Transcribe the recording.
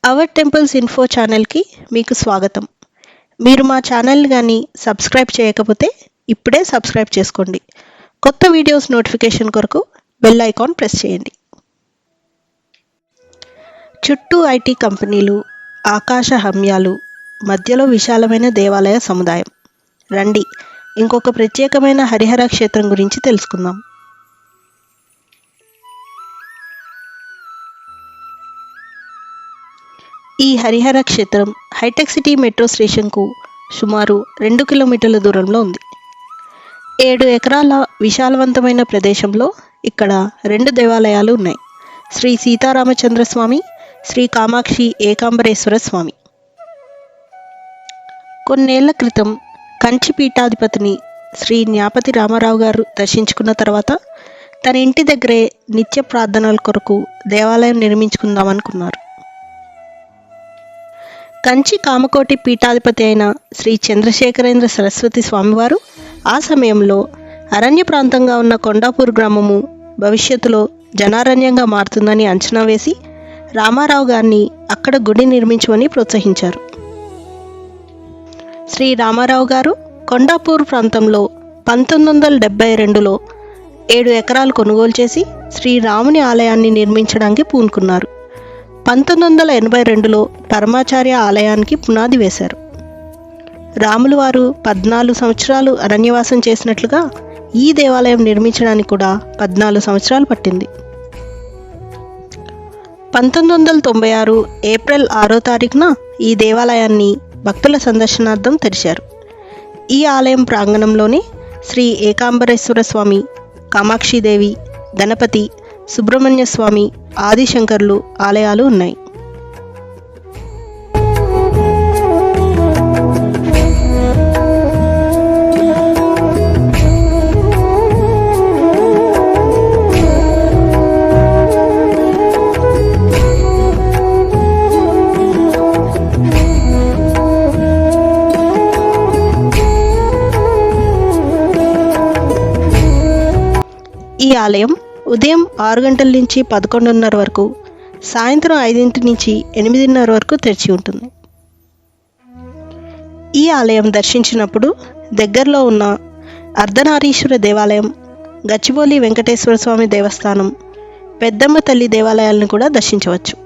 Hour temples info ఛానల్కి మీకు స్వాగతం. మీరు మా ఛానల్ కానీ సబ్స్క్రైబ్ చేయకపోతే ఇప్పుడే సబ్స్క్రైబ్ చేసుకోండి. కొత్త వీడియోస్ నోటిఫికేషన్ కొరకు బెల్ ఐకాన్ ప్రెస్ చేయండి. చుట్టూ ఐటీ కంపెనీలు, ఆకాశ హమ్యాలు, మధ్యలో విశాలమైన దేవాలయ సముదాయం. రండి, ఇంకొక ప్రత్యేకమైన హరిహర క్షేత్రం గురించి తెలుసుకుందాం. ఈ హరిహర క్షేత్రం హైటెక్ సిటీ మెట్రో స్టేషన్కు సుమారు 2 కిలోమీటర్ల దూరంలో ఉంది. 7 ఎకరాల విశాలవంతమైన ప్రదేశంలో ఇక్కడ 2 దేవాలయాలు ఉన్నాయి. శ్రీ సీతారామచంద్ర స్వామి, శ్రీ కామాక్షి ఏకాంబరేశ్వర స్వామి. కొన్నేళ్ల క్రితం కంచి పీఠాధిపతిని శ్రీ జ్ఞాపతి రామారావు గారు దర్శించుకున్న తర్వాత తన ఇంటి దగ్గరే నిత్య ప్రార్థనల కొరకు దేవాలయం నిర్మించుకుందామనుకున్నారు. కంచి కామకోటి పీఠాధిపతి అయిన శ్రీ చంద్రశేఖరేంద్ర సరస్వతి స్వామివారు ఆ సమయంలో అరణ్య ప్రాంతంగా ఉన్న కొండాపూర్ గ్రామము భవిష్యత్తులో జనారణ్యంగా మారుతుందని అంచనా వేసి రామారావు గారిని అక్కడ గుడి నిర్మించమని ప్రోత్సహించారు. శ్రీ రామారావు గారు కొండాపూర్ ప్రాంతంలో 1972లో 7 ఎకరాలు కొనుగోలు చేసి శ్రీరాముని ఆలయాన్ని నిర్మించడానికి పూనుకున్నారు. 1982లో పరమాచార్య ఆలయానికి పునాది వేశారు. రాములు వారు 14 సంవత్సరాలు అరణ్యవాసం చేసినట్లుగా ఈ దేవాలయం నిర్మించడానికి కూడా 14 సంవత్సరాలు పట్టింది. 1996 ఏప్రిల్ 6వ తారీఖున ఈ దేవాలయాన్ని భక్తుల సందర్శనార్థం తెరిచారు. ఈ ఆలయం ప్రాంగణంలోనే శ్రీ ఏకాంబరేశ్వర స్వామి, కామాక్షిదేవి, గణపతి, సుబ్రహ్మణ్య స్వామి, ఆదిశంకర్లు ఆలయాలు ఉన్నాయి. ఈ ఆలయం ఉదయం 6 గంటల నుంచి 11:30 వరకు, సాయంత్రం 5 నుంచి 8:30 వరకు తెరిచి ఉంటుంది. ఈ ఆలయం దర్శించినప్పుడు దగ్గరలో ఉన్న అర్ధనారీశ్వర దేవాలయం, గచ్చిబౌలి వెంకటేశ్వర స్వామి దేవస్థానం, పెద్దమ్మ తల్లి దేవాలయాలను కూడా దర్శించవచ్చు.